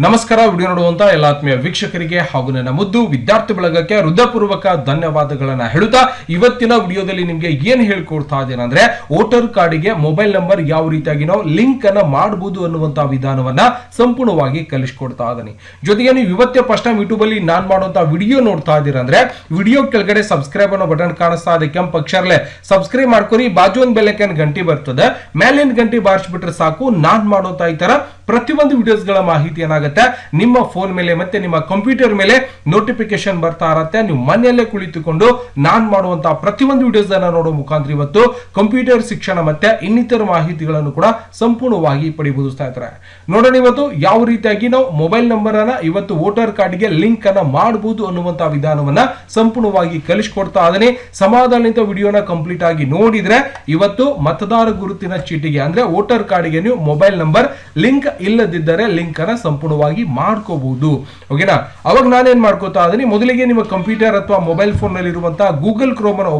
ನಮಸ್ಕಾರ. ವಿಡಿಯೋ ನೋಡುವಂತ ಎಲ್ಲ ಆತ್ಮೀಯ ವೀಕ್ಷಕರಿಗೆ ಹಾಗೂ ನನ್ನ ಮುದ್ದು ವಿದ್ಯಾರ್ಥಿ ಬಳಗಕ್ಕೆ ಹೃದಯಪೂರ್ವಕ ಧನ್ಯವಾದಗಳನ್ನ ಹೇಳುತ್ತಾ ಇವತ್ತಿನ ವಿಡಿಯೋದಲ್ಲಿ ನಿಮ್ಗೆ ಏನ್ ಹೇಳ್ಕೊಡ್ತಾ ಇದ್ದೇನೆ ಅಂದ್ರೆ ವೋಟರ್ ಕಾರ್ಡಿಗೆ ಮೊಬೈಲ್ ನಂಬರ್ ಯಾವ ರೀತಿಯಾಗಿ ನಾವು ಲಿಂಕ್ ಅನ್ನ ಮಾಡಬಹುದು ಅನ್ನುವಂತ ವಿಧಾನವನ್ನ ಸಂಪೂರ್ಣವಾಗಿ ಕಲಿಸ್ಕೊಡ್ತಾ ಇದ್ದೀನಿ. ಜೊತೆಗೆ ನೀವು ಇವತ್ತೇ ಫಸ್ಟ್ ಟೈಮ್ ಯೂಟ್ಯೂಬ್ ಅಲ್ಲಿ ನಾನ್ ಮಾಡುವಂತ ವಿಡಿಯೋ ನೋಡ್ತಾ ಇದ್ದೀರಾ ಅಂದ್ರೆ ವಿಡಿಯೋ ಕೆಳಗಡೆ ಸಬ್ಸ್ಕ್ರೈಬ್ ಅನ್ನೋ ಬಟನ್ ಕಾಣಿಸ್ತಾ ಇದೆ, ಕೆಂಪು ಅಕ್ಷರಲೆ ಸಬ್ಸ್ಕ್ರೈಬ್ ಮಾಡ್ಕೊರಿ. ಬಾಜು ಒಂದು ಬೆಲ್ ಐಕಾನ್ ಗಂಟೆ ಬರ್ತದೆ, ಮೇಲಿನ ಗಂಟೆ ಬಾರಿಸ್ಬಿಟ್ರೆ ಸಾಕು. ನಾನ್ ಮಾಡುವಂತ ಈ ತರ ಪ್ರತಿಯೊಂದು ವಿಡಿಯೋಸ್ ಗಳ ಮಾಹಿತಿ ಏನಾಗುತ್ತೆ ನಿಮ್ಮ ಫೋನ್ ಮೇಲೆ ಮತ್ತೆ ನಿಮ್ಮ ಕಂಪ್ಯೂಟರ್ ಮೇಲೆ ನೋಟಿಫಿಕೇಶನ್ ಬರ್ತಾ ಇರತ್ತೆ. ನೀವು ಮನೆಯಲ್ಲೇ ಕುಳಿತುಕೊಂಡು ನಾನ್ ಮಾಡುವಂತಹ ಪ್ರತಿಯೊಂದು ವಿಡಿಯೋಸ್ ಅನ್ನ ನೋಡೋ ಮುಖಾಂತರ ಇವತ್ತು ಕಂಪ್ಯೂಟರ್ ಶಿಕ್ಷಣ ಮತ್ತೆ ಇನ್ನಿತರ ಮಾಹಿತಿಗಳನ್ನು ಕೂಡ ಸಂಪೂರ್ಣವಾಗಿ ಪಡಿಬಹುದು ಸ್ನೇಹಿತರೆ. ನೋಡೋಣ ಇವತ್ತು ಯಾವ ರೀತಿಯಾಗಿ ನಾವು ಮೊಬೈಲ್ ನಂಬರ್ ಅನ್ನ ಇವತ್ತು ವೋಟರ್ ಕಾರ್ಡ್ಗೆ ಲಿಂಕ್ ಅನ್ನ ಮಾಡಬಹುದು ಅನ್ನುವಂತಹ ವಿಧಾನವನ್ನ ಸಂಪೂರ್ಣವಾಗಿ ಕಲಿಸ್ಕೊಡ್ತಾ ಇದ್ದೀನಿ. ಸಮಾಧಾನದಿಂದ ವಿಡಿಯೋನ ಕಂಪ್ಲೀಟ್ ಆಗಿ ನೋಡಿದ್ರೆ ಇವತ್ತು ಮತದಾರ ಗುರುತಿನ ಚೀಟಿಗೆ ಅಂದ್ರೆ ವೋಟರ್ ಕಾರ್ಡ್ಗೆ ನೀವು ಮೊಬೈಲ್ ನಂಬರ್ ಲಿಂಕ್ ಇಲ್ಲದಿದ್ದರೆ ಲಿಂಕ್ ಅನ್ನ ಸಂಪೂರ್ಣವಾಗಿ ಮಾಡ್ಕೋಬಹುದು. ಓಕೆನಾ? ಅವಾಗ ನಾನೇನ್ ಮಾಡ್ಕೋತಾ ಇದೀನಿ, ಮೊದಲಿಗೆ ನಿಮ್ಮ ಕಂಪ್ಯೂಟರ್ ಅಥವಾ ಮೊಬೈಲ್ ಫೋನ್ ನಲ್ಲಿ ಇರುವಂತಹ ಗೂಗಲ್ ಕ್ರೋಮ್ ಅನ್ನು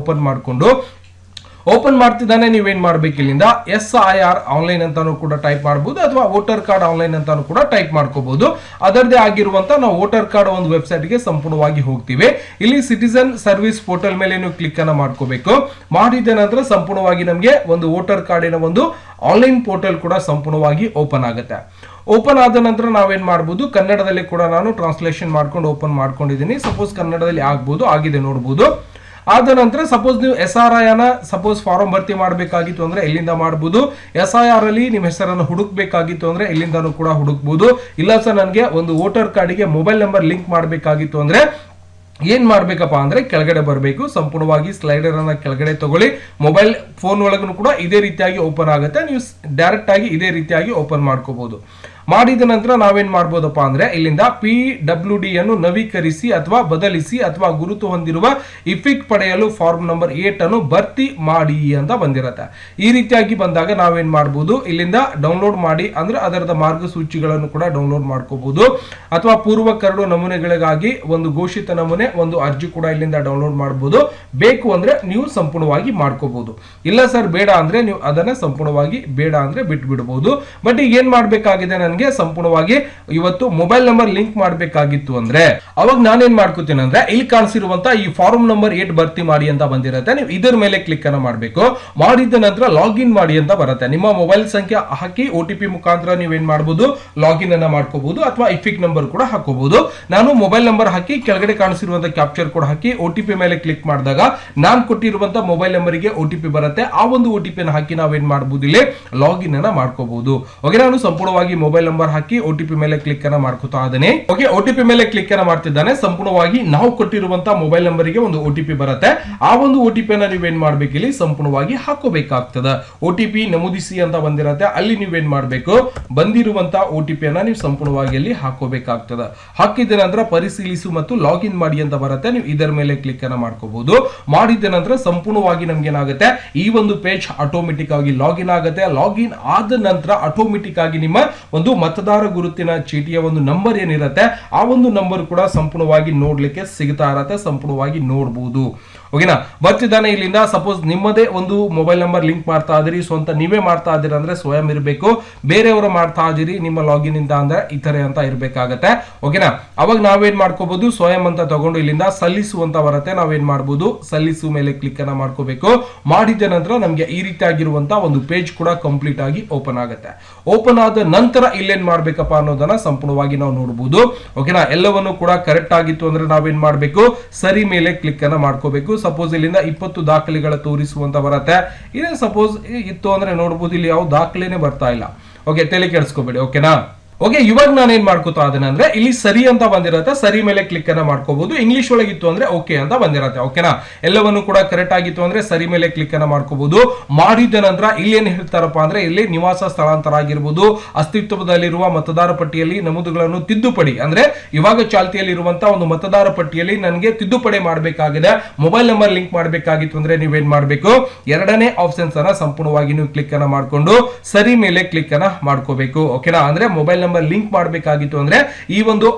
ಓಪನ್ ಮಾಡ್ತಿದ್ದಾನೆ. ನೀವೇನ್ ಮಾಡ್ಬೇಕು, ಇಲ್ಲಿಂದ SIR ಆನ್ಲೈನ್ ಅಂತಾನು ಕೂಡ ಟೈಪ್ ಮಾಡಬಹುದು ಅಥವಾ ವೋಟರ್ ಕಾರ್ಡ್ ಆನ್ಲೈನ್ ಅಂತಾನು ಕೂಡ ಟೈಪ್ ಮಾಡ್ಕೋಬಹುದು. ಅದರದೇ ಆಗಿರುವಂತ ನಾವು ವೋಟರ್ ಕಾರ್ಡ್ ಒಂದು ವೆಬ್ಸೈಟ್ ಗೆ ಸಂಪೂರ್ಣವಾಗಿ ಹೋಗ್ತೀವಿ. ಇಲ್ಲಿ ಸಿಟಿಸನ್ ಸರ್ವಿಸ್ ಪೋರ್ಟಲ್ ಮೇಲೆ ನೀವು ಕ್ಲಿಕ್ ಅನ್ನ ಮಾಡ್ಕೋಬೇಕು. ಮಾಡಿದ ನಂತರ ಸಂಪೂರ್ಣವಾಗಿ ನಮಗೆ ಒಂದು ವೋಟರ್ ಕಾರ್ಡಿನ ಒಂದು ಆನ್ಲೈನ್ ಪೋರ್ಟಲ್ ಕೂಡ ಸಂಪೂರ್ಣವಾಗಿ ಓಪನ್ ಆಗುತ್ತೆ. ಓಪನ್ ಆದ ನಂತರ ನಾವೇನ್ ಮಾಡಬಹುದು, ಕನ್ನಡದಲ್ಲಿ ಕೂಡ ನಾನು ಟ್ರಾನ್ಸ್ಲೇಷನ್ ಮಾಡ್ಕೊಂಡು ಓಪನ್ ಮಾಡ್ಕೊಂಡಿದ್ದೀನಿ. ಸಪೋಸ್ ಕನ್ನಡದಲ್ಲಿ ಆಗ್ಬಹುದು, ಆಗಿದೆ ನೋಡಬಹುದು. ಆದ ನಂತರ ಸಪೋಸ್ ನೀವು SRI ಸಪೋಸ್ ಫಾರಂ ಭರ್ತಿ ಮಾಡಬೇಕಾಗಿತ್ತು ಅಂದ್ರೆ ಇಲ್ಲಿಂದ ಮಾಡಬಹುದು. SIR ಅಲ್ಲಿ ನಿಮ್ಮ ಹೆಸರನ್ನು ಹುಡುಕ್ಬೇಕಾಗಿತ್ತು ಅಂದ್ರೆ ಇಲ್ಲಿಂದನೂ ಕೂಡ ಹುಡುಕ್ಬಹುದು. ಇಲ್ಲ ಸರ್ ನನಗೆ ಒಂದು ವೋಟರ್ ಕಾರ್ಡಿಗೆ ಮೊಬೈಲ್ ನಂಬರ್ ಲಿಂಕ್ ಮಾಡಬೇಕಾಗಿತ್ತು ಅಂದ್ರೆ ಏನ್ ಮಾಡ್ಬೇಕಪ್ಪ ಅಂದ್ರೆ ಕೆಳಗಡೆ ಬರಬೇಕು. ಸಂಪೂರ್ಣವಾಗಿ ಸ್ಲೈಡರ್ ಅನ್ನ ಕೆಳಗಡೆ ತಗೊಳ್ಳಿ. ಮೊಬೈಲ್ ಫೋನ್ ಒಳಗೂ ಕೂಡ ಇದೇ ರೀತಿಯಾಗಿ ಓಪನ್ ಆಗುತ್ತೆ. ನೀವು ಡೈರೆಕ್ಟ್ ಆಗಿ ಇದೇ ರೀತಿಯಾಗಿ ಓಪನ್ ಮಾಡ್ಕೋಬಹುದು. ಮಾಡಿದ ನಂತರ ನಾವೇನ್ ಮಾಡ್ಬೋದಪ್ಪ ಅಂದ್ರೆ ಇಲ್ಲಿಂದ PWD ಅನ್ನು ನವೀಕರಿಸಿ ಅಥವಾ ಬದಲಿಸಿ ಅಥವಾ ಗುರುತು ಹೊಂದಿರುವ ಇಫಿಕ್ ಪಡೆಯಲು ಫಾರ್ಮ್ ನಂಬರ್ 8 ಅನ್ನು ಭರ್ತಿ ಮಾಡಿ ಅಂತ ಬಂದಿರತ್ತೆ. ಈ ರೀತಿಯಾಗಿ ಬಂದಾಗ ನಾವೇನ್ ಮಾಡಬಹುದು, ಇಲ್ಲಿಂದ ಡೌನ್ಲೋಡ್ ಮಾಡಿ ಅಂದ್ರೆ ಅದರದ ಮಾರ್ಗಸೂಚಿಗಳನ್ನು ಕೂಡ ಡೌನ್ಲೋಡ್ ಮಾಡ್ಕೋಬಹುದು. ಅಥವಾ ಪೂರ್ವ ಕರಡು ನಮೂನೆಗಳಿಗಾಗಿ ಒಂದು ಘೋಷಿತ ನಮೂನೆ ಒಂದು ಅರ್ಜಿ ಕೂಡ ಇಲ್ಲಿಂದ ಡೌನ್ಲೋಡ್ ಮಾಡಬಹುದು. ಬೇಕು ಅಂದ್ರೆ ನೀವು ಸಂಪೂರ್ಣವಾಗಿ ಮಾಡ್ಕೋಬಹುದು. ಇಲ್ಲ ಸರ್ ಬೇಡ ಅಂದ್ರೆ ನೀವು ಅದನ್ನ ಸಂಪೂರ್ಣವಾಗಿ ಬೇಡ ಅಂದ್ರೆ ಬಿಟ್ಬಿಡಬಹುದು. ಬಟ್ ಈಗ ಏನ್ ಮಾಡ್ಬೇಕಾಗಿದೆ, ನನಗೆ ಸಂಪೂರ್ಣವಾಗಿ ಇವತ್ತು ಮೊಬೈಲ್ ನಂಬರ್ ಲಿಂಕ್ ಮಾಡಬೇಕಾಗಿತ್ತು ಅಂದ್ರೆ ಅವಾಗ ನಾನೇನ್ ಮಾಡ್ಕೋತೀನಿ ಅಂದ್ರೆ ಇಲ್ಲಿ ಕಾಣಿಸಿರುವಂತ ಈ ಫಾರ್ಮ್ ನಂಬರ್ 8 ಭರ್ತಿ ಮಾಡಿ ಅಂತ ಬಂದಿರುತ್ತೆ. ನೀವು ಇದರ ಮೇಲೆ ಕ್ಲಿಕ್ ಅನ್ನ ಮಾಡಬೇಕು. ಮಾಡಿದ ನಂತರ ಲಾಗಿನ್ ಮಾಡಿ ಅಂತ ಬರುತ್ತೆ. ನಿಮ್ಮ ಮೊಬೈಲ್ ಸಂಖ್ಯೆ ಹಾಕಿ OTP ಮುಖಾಂತರ ನೀವೇನ್ ಮಾಡಬಹುದು, ಲಾಗಿನ್ ಅನ್ನ ಮಾಡ್ಕೋಬಹುದು ಅಥವಾ ಇಫಿಕ್ ನಂಬರ್ ಕೂಡ ಹಾಕೋಬಹುದು. ನಾನು ಮೊಬೈಲ್ ನಂಬರ್ ಹಾಕಿ ಕೆಳಗಡೆ ಕಾಣಿಸಿರುವಂತ ಕ್ಯಾಪ್ಚರ್ ಕೋಡ್ ಹಾಕಿ OTP ಮೇಲೆ ಕ್ಲಿಕ್ ಮಾಡಿದಾಗ ನಾನು ಕೊಟ್ಟಿರುವಂತ ಮೊಬೈಲ್ ನಂಬರ್ಗೆ OTP ಬರುತ್ತೆ. ಆ ಒಂದು OTP ಅನ್ನು ಹಾಕಿ ನಾವೇನ್ ಮಾಡಬಹುದು, ಇಲ್ಲಿ ಲಾಗಿನ್ ಅನ್ನ ಮಾಡ್ಕೋಬಹುದು. ಓಕೆ, ನಾನು ಸಂಪೂರ್ಣವಾಗಿ ಮೊಬೈಲ್ ನಂಬರ್ ಹಾಕಿ OTP ಮೇಲೆ ಕ್ಲಿಕ್ ಅನ್ನ ಮಾಡ್ಕೋತಾ ಇದ್ದೇನೆ. ಓಕೆ, OTP ಮೇಲೆ ಕ್ಲಿಕ್ ಅನ್ನ ಮಾಡ್ತಿದ್ದಾನೆ. ಸಂಪೂರ್ಣವಾಗಿ ನಾವು ಕೊಟ್ಟಿರುವಂತಹ ಮೊಬೈಲ್ ನಂಬರ್ಗೆ ಒಂದು OTP ಬರುತ್ತೆ. ಆ ಒಂದು OTP ಅನ್ನ ನೀವೇನ್ ಮಾಡ್ಬೇಕು, ಇಲ್ಲಿ ಸಂಪೂರ್ಣವಾಗಿ ಹಾಕೋಬೇಕಾಗ್ತದೆ. OTP ನಮೂದಿಸಿ ಅಂತ ಬಂದಿರತ್ತೆ, ಅಲ್ಲಿ ನೀವೇನ್ ಮಾಡ್ಬೇಕು, ಬಂದಿರುವಂತಹ OTP ಅನ್ನ ನೀವು ಸಂಪೂರ್ಣವಾಗಿ ಅಲ್ಲಿ ಹಾಕೋಬೇಕಾಗ್ತದೆ. ಹಾಕಿದ ನಂತರ ಪರಿಶೀಲಿಸು ಮತ್ತು ಲಾಗಿನ್ ಮಾಡಿ ಅಂತ ಬರುತ್ತೆ. ನೀವು ಇದರ ಮೇಲೆ ಕ್ಲಿಕ್ ಅನ್ನ ಮಾಡ್ಕೋಬಹುದು. ಮಾಡಿದ ನಂತರ ಸಂಪೂರ್ಣವಾಗಿ ನಮ್ಗೆ ಏನಾಗುತ್ತೆ, ಈ ಒಂದು ಪೇಜ್ ಆಟೋಮೆಟಿಕ್ ಆಗಿ ಲಾಗಿನ್ ಆಗುತ್ತೆ. ಲಾಗಿನ್ ಆದ ನಂತರ ಆಟೋಮೆಟಿಕ್ ಆಗಿ ನಿಮ್ಮ ಒಂದು ಮತದಾರ ಗುರುತಿನ ಚೀಟಿಯ ಒಂದು ನಂಬರ್ ಏನಿರುತ್ತೆ ಆ ಒಂದು ನಂಬರ್ ಕೂಡ ಸಂಪೂರ್ಣವಾಗಿ ನೋಡ್ಲಿಕ್ಕೆ ಸಿಗ್ತಾ ಇರತ್ತೆ. ಸಂಪೂರ್ಣವಾಗಿ ನೋಡಬಹುದು. ಓಕೆನಾ? ಬರ್ತಿದ್ದಾನೆ. ಇಲ್ಲಿಂದ ಸಪೋಸ್ ನಿಮ್ಮದೇ ಒಂದು ಮೊಬೈಲ್ ನಂಬರ್ ಲಿಂಕ್ ಮಾಡ್ತಾ ಇದ್ದೀರಿ, ಸ್ವಂತ ನೀವೇ ಮಾಡ್ತಾ ಇದ್ದೀರಿ ಅಂದ್ರೆ ಸ್ವಯಂ ಇರಬೇಕು. ಬೇರೆಯವರು ಮಾಡ್ತಾ ಇದ್ದೀರಿ ನಿಮ್ಮ ಲಾಗಿನ್ ಇಂದ ಅಂದ್ರೆ ಇತರೆ ಅಂತ ಇರ್ಬೇಕಾಗತ್ತೆ. ಓಕೆನಾ? ಅವಾಗ ನಾವೇನ್ ಮಾಡ್ಕೋಬಹುದು, ಸ್ವಯಂ ಅಂತ ತಗೊಂಡು ಇಲ್ಲಿಂದ ಸಲ್ಲಿಸು ಅಂತ ಬರುತ್ತೆ. ನಾವೇನ್ ಮಾಡಬಹುದು, ಸಲ್ಲಿಸು ಮೇಲೆ ಕ್ಲಿಕ್ ಅನ್ನ ಮಾಡ್ಕೋಬೇಕು. ಮಾಡಿದ ನಂತರ ನಮ್ಗೆ ಈ ರೀತಿಯಾಗಿರುವಂತಹ ಒಂದು ಪೇಜ್ ಕೂಡ ಕಂಪ್ಲೀಟ್ ಆಗಿ ಓಪನ್ ಆಗುತ್ತೆ. ಓಪನ್ ಆದ ನಂತರ ಇಲ್ಲೇನ್ ಮಾಡ್ಬೇಕಪ್ಪ ಅನ್ನೋದನ್ನ ಸಂಪೂರ್ಣವಾಗಿ ನಾವು ನೋಡಬಹುದು. ಓಕೆನಾ? ಎಲ್ಲವನ್ನು ಕೂಡ ಕರೆಕ್ಟ್ ಆಗಿತ್ತು ಅಂದ್ರೆ ನಾವೇನ್ ಮಾಡ್ಬೇಕು, ಸರಿ ಮೇಲೆ ಕ್ಲಿಕ್ ಅನ್ನ ಮಾಡ್ಕೋಬೇಕು. ಸಪೋಸ್ ಇಲ್ಲಿಂದ 20 ದಾಖಲೆಗಳ ತೋರಿಸುವಂತ ಬರುತ್ತೆ. ಇದೇ ಸಪೋಸ್ ಇತ್ತು ಅಂದ್ರೆ ನೋಡಬಹುದು, ಇಲ್ಲಿ ಯಾವ ದಾಖಲೆನೇ ಬರ್ತಾ ಇಲ್ಲ. ಓಕೆ, ತಲೆ ಕೆಡಿಸ್ಕೋಬೇಡಿ. ಓಕೆನಾ? ಓಕೆ, ಇವಾಗ ನಾನು ಏನ್ ಮಾಡ್ಕೋತಾ ಇದ್ದೇನೆ ಅಂದ್ರೆ ಇಲ್ಲಿ ಸರಿ ಅಂತ ಬಂದಿರತ್ತೆ. ಸರಿ ಮೇಲೆ ಕ್ಲಿಕ್ ಅನ್ನ ಮಾಡ್ಕೋಬಹುದು. ಇಂಗ್ಲಿಷ್ ಒಳಗಿತ್ತು ಅಂದ್ರೆ ಓಕೆ ಅಂತ ಬಂದಿರತ್ತೆ. ಓಕೆನಾ? ಎಲ್ಲವನ್ನು ಕೂಡ ಕರೆಕ್ಟ್ ಆಗಿತ್ತು ಅಂದ್ರೆ ಸರಿ ಮೇಲೆ ಕ್ಲಿಕ್ ಅನ್ನ ಮಾಡ್ಕೋಬಹುದು. ಮಾಡಿದ ನಂತರ ಇಲ್ಲಿ ಏನ್ ಹೇಳ್ತಾರಪ್ಪ ಅಂದ್ರೆ ಇಲ್ಲಿ ನಿವಾಸ ಸ್ಥಳಾಂತರ ಆಗಿರ್ಬೋದು, ಅಸ್ತಿತ್ವದಲ್ಲಿರುವ ಮತದಾರ ಪಟ್ಟಿಯಲ್ಲಿ ನಮೂದುಗಳನ್ನು ತಿದ್ದುಪಡಿ ಅಂದ್ರೆ ಇವಾಗ ಚಾಲ್ತಿಯಲ್ಲಿ ಇರುವಂತಹ ಒಂದು ಮತದಾರ ಪಟ್ಟಿಯಲ್ಲಿ ನನಗೆ ತಿದ್ದುಪಡಿ ಮಾಡಬೇಕಾಗಿದೆ, ಮೊಬೈಲ್ ನಂಬರ್ ಲಿಂಕ್ ಮಾಡಬೇಕಾಗಿತ್ತು ಅಂದ್ರೆ ನೀವೇನ್ ಮಾಡ್ಬೇಕು, ಎರಡನೇ ಆಪ್ಷನ್ಸ್ ಅನ್ನ ಸಂಪೂರ್ಣವಾಗಿ ನೀವು ಕ್ಲಿಕ್ ಅನ್ನ ಮಾಡ್ಕೊಂಡು ಸರಿ ಮೇಲೆ ಕ್ಲಿಕ್ ಅನ್ನ ಮಾಡ್ಕೋಬೇಕು. ಓಕೆನಾ? ಅಂದ್ರೆ ಮೊಬೈಲ್ ನಂಬರ್ ಲಿಂಕ್ ಮಾಡಬೇಕಾಗಿತ್ತು ಅಂದ್ರೆ ಈ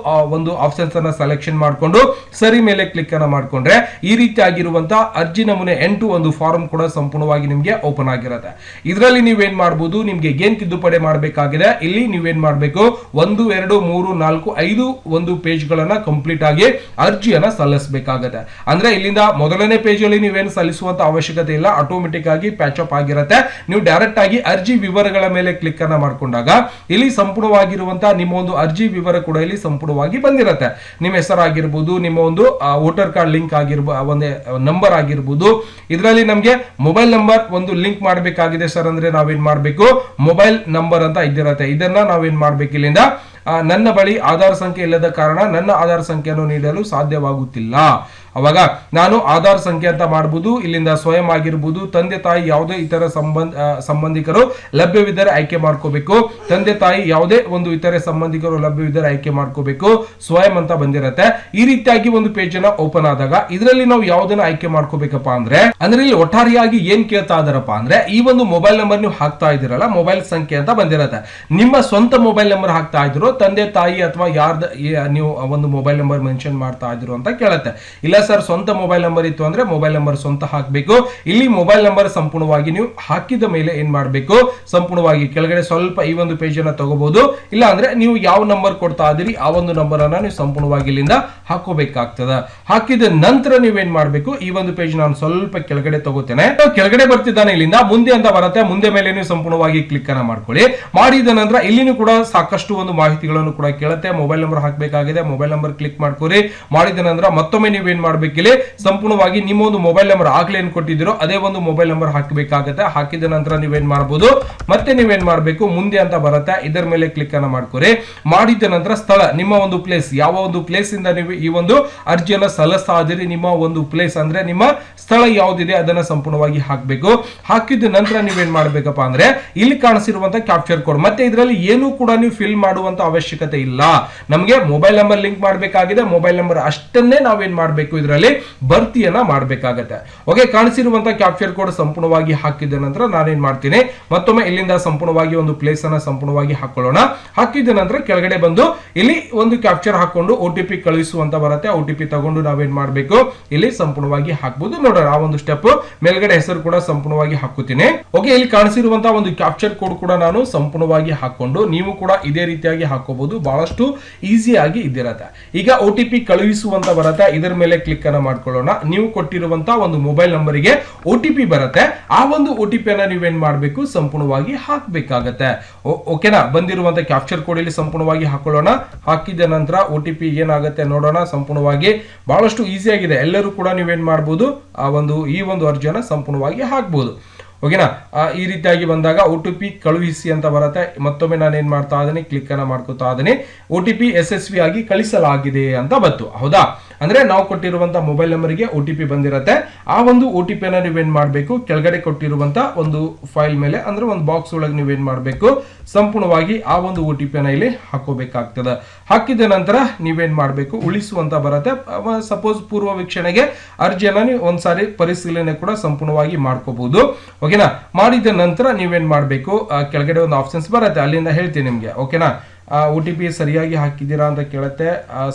ಒಂದು ಆಪ್ಷನ್ಸ್ ಅನ್ನ ಸೆಲೆಕ್ಷನ್ ಮಾಡಿಕೊಂಡು ಸರಿ ಮೇಲೆ ಕ್ಲಿಕ್ ಅನ್ನ ಮಾಡ್ಕೊಂಡ್ರೆ ಈ ರೀತಿಯಾಗಿರುವಂತಹ ಅರ್ಜಿ ನಮೂನೆ 8 ಒಂದು ಫಾರ್ಮ್ ಕೂಡ ಸಂಪೂರ್ಣವಾಗಿ ನಿಮಗೆ ಓಪನ್ ಆಗಿರುತ್ತೆ. ಇದರಲ್ಲಿ ನೀವೇನ್ ಮಾಡಬಹುದು, ನಿಮ್ಗೆ ಏನ್ ತಿದ್ದುಪಡಿ ಮಾಡಬೇಕಾಗಿದೆ ಇಲ್ಲಿ ನೀವೇನ್ ಮಾಡಬೇಕು 1 2 3 4 5 ಒಂದು ಪೇಜ್ ಗಳನ್ನ ಕಂಪ್ಲೀಟ್ ಆಗಿ ಅರ್ಜಿಯನ್ನ ಸಲ್ಲಿಸಬೇಕಾಗುತ್ತೆ. ಅಂದ್ರೆ ಇಲ್ಲಿಂದ ಮೊದಲನೇ ಪೇಜ್ ಅಲ್ಲಿ ನೀವೇನು ಸಲ್ಲಿಸುವಂತ ಅವಶ್ಯಕತೆ ಇಲ್ಲ, ಆಟೋಮೆಟಿಕ್ ಆಗಿ ಪ್ಯಾಚ್ ಅಪ್ ಆಗಿರುತ್ತೆ. ನೀವು ಡೈರೆಕ್ಟ್ ಆಗಿ ಅರ್ಜಿ ವಿವರಗಳ ಮೇಲೆ ಕ್ಲಿಕ್ ಅನ್ನ ಮಾಡ್ಕೊಂಡಾಗ ಇಲ್ಲಿ ಸಂಪೂರ್ಣವಾಗಿರುವಂತಹ ನಿಮ್ಮ ಒಂದು ಅರ್ಜಿ ವಿವರ ಕೂಡ ಇಲ್ಲಿ ಸಂಪೂರ್ಣವಾಗಿ ಬಂದಿರುತ್ತೆ. ನಿಮ್ಮ ಹೆಸರಾಗಿರ್ಬೋದು, ನಿಮ್ಮ ಒಂದು ವೋಟರ್ ಕಾರ್ಡ್ ಲಿಂಕ್ ಆಗಿರ್ಬೋದು, ಒಂದೇ ನಂಬರ್ ಆಗಿರ್ಬೋದು. ಇದರಲ್ಲಿ ನಮಗೆ ಮೊಬೈಲ್ ನಂಬರ್ ಒಂದು ಲಿಂಕ್ ಮಾಡಬೇಕಾಗಿದೆ ಸರ್ ಅಂದ್ರೆ ನಾವೇನ್ ಮಾಡಬೇಕು, ಮೊಬೈಲ್ ನಂಬರ್ ಅಂತ ಇದ್ದಿರತ್ತೆ. ಇದನ್ನ ನಾವೇನ್ ಮಾಡ್ಬೇಕು, ಇಲ್ಲಿಂದ ನನ್ನ ಬಳಿ ಆಧಾರ್ ಸಂಖ್ಯೆ ಇಲ್ಲದ ಕಾರಣ ನನ್ನ ಆಧಾರ್ ಸಂಖ್ಯೆಯನ್ನು ನೀಡಲು ಸಾಧ್ಯವಾಗುತ್ತಿಲ್ಲ. ಅವಾಗ ನಾನು ಆಧಾರ್ ಸಂಖ್ಯೆ ಅಂತ ಮಾಡಬಹುದು. ಇಲ್ಲಿಂದ ಸ್ವಯಂ ಆಗಿರ್ಬೋದು, ತಂದೆ ತಾಯಿ ಯಾವುದೇ ಇತರ ಸಂಬಂಧಿಕರು ಲಭ್ಯವಿದ್ದರೆ ಆಯ್ಕೆ ಮಾಡ್ಕೋಬೇಕು. ತಂದೆ ತಾಯಿ ಯಾವುದೇ ಒಂದು ಇತರೆ ಸಂಬಂಧಿಕರು ಲಭ್ಯವಿದ್ದರೆ ಆಯ್ಕೆ ಮಾಡ್ಕೋಬೇಕು. ಸ್ವಯಂ ಅಂತ ಬಂದಿರತ್ತೆ. ಈ ರೀತಿಯಾಗಿ ಒಂದು ಪೇಜ್ ಅನ್ನ ಓಪನ್ ಆದಾಗ ಇದರಲ್ಲಿ ನಾವು ಯಾವುದನ್ನ ಆಯ್ಕೆ ಮಾಡ್ಕೋಬೇಕಪ್ಪ ಅಂದ್ರೆ ಇಲ್ಲಿ ಒಟ್ಟಾರೆಯಾಗಿ ಏನ್ ಕೇಳ್ತಾ ಇದಾರಪ್ಪ ಅಂದ್ರೆ ಈ ಒಂದು ಮೊಬೈಲ್ ನಂಬರ್ ನೀವು ಹಾಕ್ತಾ ಇದ್ದೀರಲ್ಲ, ಮೊಬೈಲ್ ಸಂಖ್ಯೆ ಅಂತ ಬಂದಿರತ್ತೆ. ನಿಮ್ಮ ಸ್ವಂತ ಮೊಬೈಲ್ ನಂಬರ್ ಹಾಕ್ತಾ ಇದ್ರು, ತಂದೆ ತಾಯಿ ಅಥವಾ ಯಾರ್ದ ನೀವು ಒಂದು ಮೊಬೈಲ್ ನಂಬರ್ ಮೆನ್ಷನ್ ಮಾಡ್ತಾ ಇದ್ರು ಅಂತ ಕೇಳುತ್ತೆ. ಇಲ್ಲ ಸರ್ ಸ್ವಂತ ಮೊಬೈಲ್ ನಂಬರ್ ಇತ್ತು ಅಂದ್ರೆ ಮೊಬೈಲ್ ನಂಬರ್ ಸ್ವಂತ ಹಾಕಬೇಕು. ಇಲ್ಲಿ ಮೊಬೈಲ್ ನಂಬರ್ ಸಂಪೂರ್ಣವಾಗಿ ನೀವು ಹಾಕಿದ ಮೇಲೆ ಏನ್ ಮಾಡಬೇಕು, ಸಂಪೂರ್ಣವಾಗಿ ಕೆಳಗಡೆ ಸ್ವಲ್ಪ ಈ ಒಂದು ಪೇಜ್ ಅನ್ನ ತಗೋಬಹುದು. ಇಲ್ಲ ಅಂದ್ರೆ ನೀವು ಯಾವ ನಂಬರ್ ಕೊಡ್ತಾ ಇದೀರಿ ಆ ಒಂದು ನಂಬರ್ ಅನ್ನ ನೀವು ಸಂಪೂರ್ಣವಾಗಿ ಇಲ್ಲಿಂದ ಹಾಕೋಬೇಕಾಗ್ತದ. ಹಾಕಿದ ನಂತರ ನೀವೇನ್ ಮಾಡಬೇಕು, ಈ ಒಂದು ಪೇಜ್ ನಾನು ಸ್ವಲ್ಪ ಕೆಳಗಡೆ ತಗೋತೇನೆ. ಕೆಳಗಡೆ ಬರ್ತಿದ್ದಾನೆ, ಇಲ್ಲಿಂದ ಮುಂದೆ ಅಂತ ಬರುತ್ತೆ. ಮುಂದೆ ಮೇಲೆ ನೀವು ಸಂಪೂರ್ಣವಾಗಿ ಕ್ಲಿಕ್ ಅನ್ನ ಮಾಡ್ಕೊಳ್ಳಿ. ಮಾಡಿದ ನಂತರ ಇಲ್ಲಿನೂ ಕೂಡ ಸಾಕಷ್ಟು ಒಂದು ಮಾಹಿತಿಗಳನ್ನು ಕೂಡ ಕೇಳುತ್ತೆ. ಮೊಬೈಲ್ ನಂಬರ್ ಹಾಕಬೇಕಾಗಿದೆ, ಮೊಬೈಲ್ ನಂಬರ್ ಕ್ಲಿಕ್ ಮಾಡ್ಕೊರಿ. ಮಾಡಿದ ನಂತರ ಮತ್ತೊಮ್ಮೆ ನೀವೇನ್ ಮಾಡ್ಬೇಕಿಲ್ಲಿ ಸಂಪೂರ್ಣವಾಗಿ ನಿಮ್ಮ ಒಂದು ಮೊಬೈಲ್ ನಂಬರ್ ಆಗ್ಲೇ ಏನ್ ಕೊಟ್ಟಿದ್ದೀರೋ ಅದೇ ಒಂದು ಮೊಬೈಲ್ ನಂಬರ್ ಹಾಕಬೇಕಾಗುತ್ತೆ. ಹಾಕಿದ ನಂತರ ನೀವೇನ್ ಮಾಡಬಹುದು, ಮತ್ತೆ ನೀವೇನ್ ಮಾಡಬೇಕು, ಮುಂದೆ ಅಂತ ಬರುತ್ತೆ. ಇದರ ಮೇಲೆ ಕ್ಲಿಕ್ ಅನ್ನ ಮಾಡ್ಕೊರಿ. ಮಾಡಿದ ನಂತರ ಸ್ಥಳ, ನಿಮ್ಮ ಒಂದು ಪ್ಲೇಸ್, ಯಾವ ಒಂದು ಪ್ಲೇಸ್ ಇಂದ ನೀವು ಈ ಒಂದು ಅರ್ಜಿಯನ್ನ ಸಲ್ಲಿಸ್ತಾ ಇದ್ದೀರಿ, ನಿಮ್ಮ ಒಂದು ಪ್ಲೇಸ್ ಅಂದ್ರೆ ನಿಮ್ಮ ಸ್ಥಳ ಯಾವ್ದಿದೆ ಅದನ್ನ ಸಂಪೂರ್ಣವಾಗಿ ಹಾಕಬೇಕು. ಹಾಕಿದ ನಂತರ ನೀವೇನ್ ಮಾಡ್ಬೇಕಪ್ಪ ಅಂದ್ರೆ ಇಲ್ಲಿ ಕಾಣಿಸಿರುವಂತಹ ಕ್ಯಾಪ್ಚರ್ ಕೋಡ್, ಮತ್ತೆ ಇದರಲ್ಲಿ ಏನು ಕೂಡ ನೀವು ಫಿಲ್ ಮಾಡುವಂತ ಅವಶ್ಯಕತೆ ಇಲ್ಲ. ನಮಗೆ ಮೊಬೈಲ್ ನಂಬರ್ ಲಿಂಕ್ ಮಾಡಬೇಕಾಗಿದೆ, ಮೊಬೈಲ್ ನಂಬರ್ ಅಷ್ಟನ್ನೇ ನಾವೇನ್ ಮಾಡಬೇಕು, ಇದರಲ್ಲಿ ಭರ್ತಿಯನ್ನ ಮಾಡಬೇಕಾಗತ್ತೆ. ಓಕೆ, ಕಾಣಿಸಿರುವಂತಹ ಕ್ಯಾಪ್ಚರ್ ಕೋಡ್ ಸಂಪೂರ್ಣವಾಗಿ ಹಾಕಿದ ನಂತರ ನಾನೇನ್ ಮಾಡ್ತೀನಿ, ಮತ್ತೊಮ್ಮೆ ಇಲ್ಲಿಂದ ಸಂಪೂರ್ಣವಾಗಿ ಒಂದು ಪ್ಲೇಸ್ ಅನ್ನ ಸಂಪೂರ್ಣವಾಗಿ ಹಾಕೊಳ್ಳೋಣ. ಹಾಕಿದ ನಂತರ ಕೆಳಗಡೆ ಬಂದು ಇಲ್ಲಿ ಒಂದು ಕ್ಯಾಪ್ಚರ್ ಹಾಕೊಂಡು OTP ಕಳುಹಿಸುವಂತ ಬರುತ್ತೆ. OTP ತಗೊಂಡು ನಾವೇನ್ ಮಾಡಬೇಕು, ಇಲ್ಲಿ ಸಂಪೂರ್ಣವಾಗಿ ಹಾಕಬಹುದು. ನೋಡೋಣ ಆ ಒಂದು ಸ್ಟೆಪ್. ಮೇಲ್ಗಡೆ ಹೆಸರು ಕೂಡ ಸಂಪೂರ್ಣವಾಗಿ ಹಾಕುತ್ತೀನಿ. ಓಕೆ, ಇಲ್ಲಿ ಕಾಣಿಸಿರುವಂತಹ ಒಂದು ಕ್ಯಾಪ್ಚರ್ ಕೋಡ್ ಕೂಡ ನಾನು ಸಂಪೂರ್ಣವಾಗಿ ಹಾಕೊಂಡು ನೀವು ಕೂಡ ಇದೇ ರೀತಿಯಾಗಿ ಹಾಕೋಬಹುದು. ಬಹಳಷ್ಟು ಈಸಿಯಾಗಿ ಇದಿರತ್ತೆ. ಈಗ OTP ಕಳುಹಿಸುವಂತ ಬರುತ್ತೆ. ಇದರ ಮೇಲೆ ಕ್ಲಿಕ್ ಅನ್ನ ಮಾಡ್ಕೊಳ್ಳೋಣ. ನೀವು ಕೊಟ್ಟಿರುವಂತಹ ಒಂದು ಮೊಬೈಲ್ ನಂಬರಿಗೆ OTP ಬರುತ್ತೆ. ಆ ಒಂದು OTP ಅನ್ನ ನೀವೇನ್ ಮಾಡಬೇಕು, ಸಂಪೂರ್ಣವಾಗಿ ಹಾಕಬೇಕಾಗತ್ತೆ. ಓಕೆನಾ, ಬಂದಿರುವಂತಹ ಕ್ಯಾಪ್ಚರ್ ಕೋಡ್ ಇಲ್ಲಿ ಸಂಪೂರ್ಣವಾಗಿ ಹಾಕೊಳ್ಳೋಣ. ಹಾಕಿದ ನಂತರ OTP ಏನಾಗುತ್ತೆ ನೋಡೋಣ. ಸಂಪೂರ್ಣವಾಗಿ ಬಹಳಷ್ಟು ಈಸಿ ಆಗಿದೆ. ಎಲ್ಲರೂ ಕೂಡ ನೀವೇನ್ ಮಾಡಬಹುದು, ಈ ಒಂದು ಅರ್ಜಿಯನ್ನ ಸಂಪೂರ್ಣವಾಗಿ ಹಾಕಬಹುದು. ಓಕೆನಾ, ಈ ರೀತಿಯಾಗಿ ಬಂದಾಗ OTP ಕಳುಹಿಸಿ ಅಂತ ಬರುತ್ತೆ. ಮತ್ತೊಮ್ಮೆ ನಾನು ಏನ್ ಮಾಡ್ತಾ ಇದ್ದೀನಿ, ಕ್ಲಿಕ್ ಅನ್ನ ಮಾಡ್ಕೊತಾ ಇದ್ದೀನಿ. OTP ಯಶಸ್ವಿಯಾಗಿ ಕಳಿಸಲಾಗಿದೆ ಅಂತ ಬಂತು. ಹೌದಾ, ಅಂದ್ರೆ ನಾವು ಕೊಟ್ಟಿರುವಂತ ಮೊಬೈಲ್ ನಂಬರ್ಗೆ OTP ಬಂದಿರತ್ತೆ. ಆ ಒಂದು OTP ಅನ್ನ ನೀವೇನ್ ಮಾಡಬೇಕು, ಕೆಳಗಡೆ ಕೊಟ್ಟಿರುವಂತ ಒಂದು ಫೈಲ್ ಮೇಲೆ ಅಂದ್ರೆ ಒಂದು ಬಾಕ್ಸ್ ಒಳಗೆ ನೀವೇನ್ ಮಾಡಬೇಕು, ಸಂಪೂರ್ಣವಾಗಿ ಆ ಒಂದು OTP ಅನ್ನ ಇಲ್ಲಿ ಹಾಕೋಬೇಕಾಗ್ತದೆ. ಹಾಕಿದ ನಂತರ ನೀವೇನ್ ಮಾಡಬೇಕು, ಉಳಿಸುವಂತ ಬರುತ್ತೆ. ಸಪೋಸ್ ಪೂರ್ವ ವೀಕ್ಷಣೆಗೆ ಅರ್ಜಿಯನ್ನ ನೀವು ಒಂದ್ಸಾರಿ ಪರಿಶೀಲನೆ ಕೂಡ ಸಂಪೂರ್ಣವಾಗಿ ಮಾಡ್ಕೋಬಹುದು. ಓಕೆನಾ, ಮಾಡಿದ ನಂತರ ನೀವೇನ್ ಮಾಡಬೇಕು, ಕೆಳಗಡೆ ಒಂದು ಆಪ್ಷನ್ಸ್ ಬರುತ್ತೆ, ಅಲ್ಲಿಂದ ಹೇಳ್ತೀನಿ ನಿಮ್ಗೆ. ಓಕೆನಾ, OTP ಸರಿಯಾಗಿ ಹಾಕಿದ್ದೀರಾ ಅಂತ ಕೇಳುತ್ತೆ.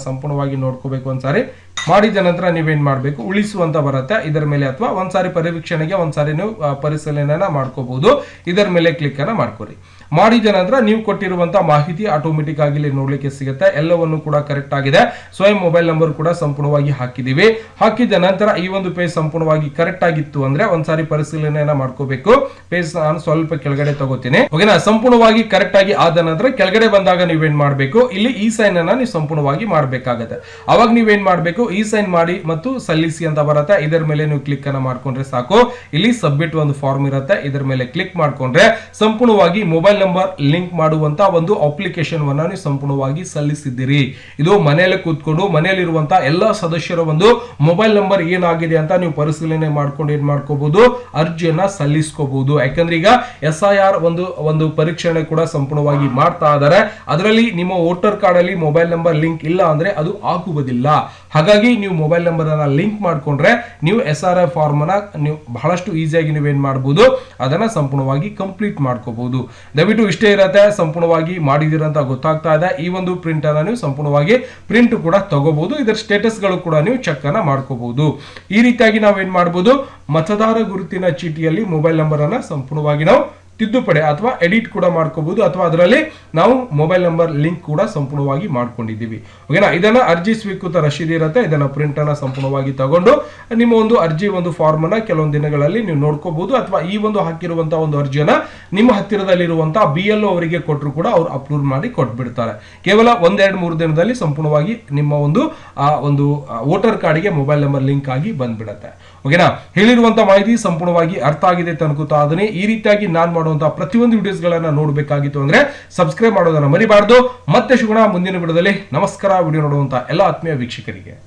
ಸಂಪೂರ್ಣವಾಗಿ ನೋಡ್ಕೋಬೇಕು ಒಂದ್ಸಾರಿ. ಮಾಡಿದ ನಂತರ ನೀವೇನ್ ಮಾಡಬೇಕು, ಉಳಿಸುವಂತ ಬರುತ್ತೆ. ಇದರ ಮೇಲೆ ಅಥವಾ ಒಂದ್ಸಾರಿ ಪರಿವೀಕ್ಷಣೆಗೆ ಒಂದ್ಸಾರಿ ನೀವು ಪರಿಶೀಲನೆಯನ್ನ ಮಾಡ್ಕೋಬಹುದು. ಇದರ ಮೇಲೆ ಕ್ಲಿಕ್ ಅನ್ನ ಮಾಡ್ಕೊರಿ. ಮಾಡಿದ ನಂತರ ನೀವು ಕೊಟ್ಟಿರುವಂತಹ ಮಾಹಿತಿ ಆಟೋಮೆಟಿಕ್ ಆಗಿ ಇಲ್ಲಿ ನೋಡ್ಲಿಕ್ಕೆ ಸಿಗುತ್ತೆ. ಎಲ್ಲವನ್ನು ಕೂಡ ಕರೆಕ್ಟ್ ಆಗಿದೆ. ಸ್ವಯಂ ಮೊಬೈಲ್ ನಂಬರ್ ಕೂಡ ಸಂಪೂರ್ಣವಾಗಿ ಹಾಕಿದೀವಿ. ಹಾಕಿದ ನಂತರ ಈ ಒಂದು ಪೇಜ್ ಸಂಪೂರ್ಣವಾಗಿ ಕರೆಕ್ಟ್ ಆಗಿತ್ತು ಅಂದ್ರೆ ಒಂದ್ಸಾರಿ ಪರಿಶೀಲನೆಯನ್ನ ಮಾಡ್ಕೋಬೇಕು. ಪೇಜ್ ನಾನು ಸ್ವಲ್ಪ ಕೆಳಗಡೆ ತಗೋತೀನಿ. ಓಕೆನಾ, ಸಂಪೂರ್ಣವಾಗಿ ಕರೆಕ್ಟ್ ಆಗಿ ಆದ ನಂತರ ಕೆಳಗಡೆ ಬಂದಾಗ ನೀವೇನ್ ಮಾಡಬೇಕು, ಇಲ್ಲಿ ಈ ಸೈನ್ ಅನ್ನ ನೀವು ಸಂಪೂರ್ಣವಾಗಿ ಮಾಡ್ಬೇಕಾಗತ್ತೆ. ಅವಾಗ ನೀವೇನ್ ಮಾಡಬೇಕು, ಈ ಸೈನ್ ಮಾಡಿ ಮತ್ತು ಸಲ್ಲಿಸಿ ಅಂತ ಬರುತ್ತೆ. ಇದರ ಮೇಲೆ ನೀವು ಕ್ಲಿಕ್ ಅನ್ನ ಮಾಡ್ಕೊಂಡ್ರೆ ಸಾಕು. ಇಲ್ಲಿ ಸಬ್ಮಿಟ್ ಒಂದು ಫಾರ್ಮ್ ಇರುತ್ತೆ. ಇದರ ಮೇಲೆ ಕ್ಲಿಕ್ ಮಾಡ್ಕೊಂಡ್ರೆ ಸಂಪೂರ್ಣವಾಗಿ ಮೊಬೈಲ್ ನಂಬರ್ ಲಿಂಕ್ ಮಾಡುವಂತ ಒಂದು ಅಪ್ಲಿಕೇಶನ್ ಅನ್ನು ನೀವು ಸಂಪೂರ್ಣವಾಗಿ ಸಲ್ಲಿಸಿದ್ದೀರಿ. ಇದು ಮನೆಯಲ್ಲಿ ಕೂತ್ಕೊಂಡು ಮನೆಯಲ್ಲಿರುವಂತಹ ಎಲ್ಲಾ ಸದಸ್ಯರ ಒಂದು ಮೊಬೈಲ್ ನಂಬರ್ ಏನಾಗಿದೆ ಅಂತ ನೀವು ಪರಿಶೀಲನೆ ಮಾಡ್ಕೊಂಡು ಏನ್ ಮಾಡ್ಕೋಬಹುದು, ಅರ್ಜಿಯನ್ನ ಸಲ್ಲಿಸ್ಕೋಬಹುದು. ಯಾಕಂದ್ರೆ ಈಗ SIR ಒಂದು ಪರೀಕ್ಷಣೆ ಕೂಡ ಸಂಪೂರ್ಣವಾಗಿ ಮಾಡ್ತಾ ಇದ್ದಾರೆ. ಅದರಲ್ಲಿ ನಿಮ್ಮ ವೋಟರ್ ಕಾರ್ಡ್ ಅಲ್ಲಿ ಮೊಬೈಲ್ ನಂಬರ್ ಲಿಂಕ್ ಇಲ್ಲ ಅಂದ್ರೆ ಅದು ಆಗುವುದಿಲ್ಲ. ಹಾಗಾಗಿ ನೀವು ಮೊಬೈಲ್ ನಂಬರ್ ಅನ್ನ ಲಿಂಕ್ ಮಾಡ್ಕೊಂಡ್ರೆ ನೀವು SRI ಫಾರ್ಮ್ ಅನ್ನ ನೀವು ಬಹಳಷ್ಟು ಈಸಿಯಾಗಿ ನೀವೇನ್ ಮಾಡಬಹುದು, ಅದನ್ನ ಸಂಪೂರ್ಣವಾಗಿ ಕಂಪ್ಲೀಟ್ ಮಾಡ್ಕೋಬಹುದು. ದಯವಿಟ್ಟು ಇಷ್ಟೇ ಇರತ್ತೆ, ಸಂಪೂರ್ಣವಾಗಿ ಮಾಡಿದಿರಂತ ಗೊತ್ತಾಗ್ತಾ ಇದೆ. ಈ ಒಂದು ಪ್ರಿಂಟ್ ಅನ್ನ ನೀವು ಸಂಪೂರ್ಣವಾಗಿ ಪ್ರಿಂಟ್ ಕೂಡ ತಗೋಬಹುದು. ಇದರ ಸ್ಟೇಟಸ್ ಗಳು ಕೂಡ ನೀವು ಚೆಕ್ ಅನ್ನ ಮಾಡ್ಕೋಬಹುದು. ಈ ರೀತಿಯಾಗಿ ನಾವೇನ್ ಮಾಡಬಹುದು, ಮತದಾರ ಗುರುತಿನ ಚೀಟಿಯಲ್ಲಿ ಮೊಬೈಲ್ ನಂಬರ್ ಅನ್ನ ಸಂಪೂರ್ಣವಾಗಿ ನಾವು ತಿದ್ದುಪಡಿ ಅಥವಾ ಎಡಿಟ್ ಕೂಡ ಮಾಡ್ಕೋಬಹುದು, ಅಥವಾ ಅದರಲ್ಲಿ ನಾವು ಮೊಬೈಲ್ ನಂಬರ್ ಲಿಂಕ್ ಕೂಡ ಸಂಪೂರ್ಣವಾಗಿ ಮಾಡ್ಕೊಂಡಿದ್ದೀವಿ. ಓಕೆನಾ. ಇದನ್ನ ಅರ್ಜಿ ಸ್ವೀಕೃತ ರಶೀದಿ ಇರುತ್ತೆ, ಇದನ್ನ ಪ್ರಿಂಟ್ ಅನ್ನ ಸಂಪೂರ್ಣವಾಗಿ ತಗೊಂಡು ನಿಮ್ಮ ಒಂದು ಅರ್ಜಿ ಒಂದು ಫಾರ್ಮ್ ಅನ್ನ ಕೆಲವೊಂದು ದಿನಗಳಲ್ಲಿ ನೀವು ನೋಡ್ಕೋಬಹುದು, ಅಥವಾ ಈ ಒಂದು ಹಾಕಿರುವಂತಹ ಒಂದು ಅರ್ಜಿಯನ್ನ ನಿಮ್ಮ ಹತ್ತಿರದಲ್ಲಿರುವಂತಹ BLO ಅವರಿಗೆ ಕೊಟ್ಟರು ಕೂಡ ಅವ್ರು ಅಪ್ರೂವ್ ಮಾಡಿ ಕೊಟ್ಬಿಡ್ತಾರೆ. ಕೇವಲ 1-2-3 ದಿನದಲ್ಲಿ ಸಂಪೂರ್ಣವಾಗಿ ನಿಮ್ಮ ಒಂದು ವೋಟರ್ ಕಾರ್ಡ್ಗೆ ಮೊಬೈಲ್ ನಂಬರ್ ಲಿಂಕ್ ಆಗಿ ಬಂದ್ಬಿಡತ್ತೆ. ಓಕೆನಾ. ಹೇಳಿರುವಂತಹ ಮಾಹಿತಿ ಸಂಪೂರ್ಣವಾಗಿ ಅರ್ಥ ಆಗಿದೆ ಅನ್ಕೋತಾ ಅದನ್ನೇ. ಈ ರೀತಿಯಾಗಿ ನಾನು ಮಾಡುವಂತಹ ಪ್ರತಿಯೊಂದು ವಿಡಿಯೋಸ್ ಗಳನ್ನ ನೋಡಬೇಕಾಗಿತ್ತು ಅಂದ್ರೆ ಸಬ್ಸ್ಕ್ರೈಬ್ ಮಾಡೋದನ್ನ ಮರಿಬಾರ್ದು. ಮತ್ತೆ ಸಿಗೋಣ ಮುಂದಿನ ವಿಡಿಯೋದಲ್ಲಿ. ನಮಸ್ಕಾರ. ವಿಡಿಯೋ ನೋಡುವಂತಹ ಎಲ್ಲ ಆತ್ಮೀಯ ವೀಕ್ಷಕರಿಗೆ